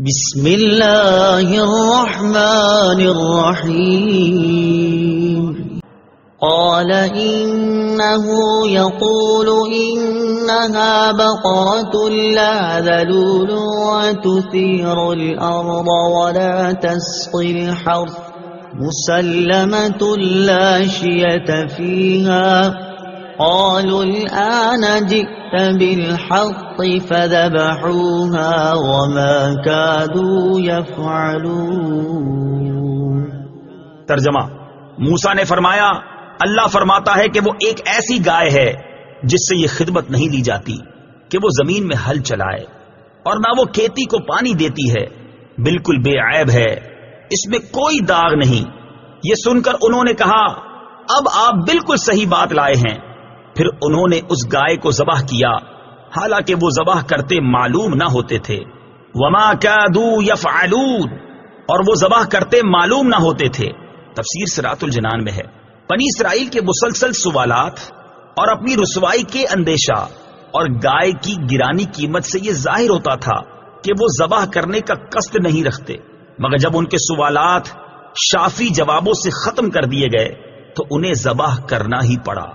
بسم اللہ الرحمن الرحیم قال إنه يقول إنها بقرة لا ذلول وتثير الأرض ولا تسقي الحرث مسلمة لا شية فيها قالوا الآن جئت بالحق فذبحوها وما كادوا يفعلون۔ ترجمہ: موسیٰ نے فرمایا اللہ فرماتا ہے کہ وہ ایک ایسی گائے ہے جس سے یہ خدمت نہیں لی جاتی کہ وہ زمین میں ہل چلائے اور نہ وہ کھیتی کو پانی دیتی ہے، بالکل بے عیب ہے، اس میں کوئی داغ نہیں۔ یہ سن کر انہوں نے کہا اب آپ بالکل صحیح بات لائے ہیں۔ پھر انہوں نے اس گائے کو ذبح کیا حالانکہ وہ ذبح کرتے معلوم نہ ہوتے تھے۔ وما کادوا یفعلون، اور وہ ذبح کرتے معلوم نہ ہوتے تھے۔ تفسیر صراط الجنان میں ہے بنی اسرائیل کے مسلسل سوالات اور اپنی رسوائی کے اندیشہ اور گائے کی گرانی قیمت سے یہ ظاہر ہوتا تھا کہ وہ ذبح کرنے کا قصد نہیں رکھتے، مگر جب ان کے سوالات شافی جوابوں سے ختم کر دیے گئے تو انہیں ذبح کرنا ہی پڑا۔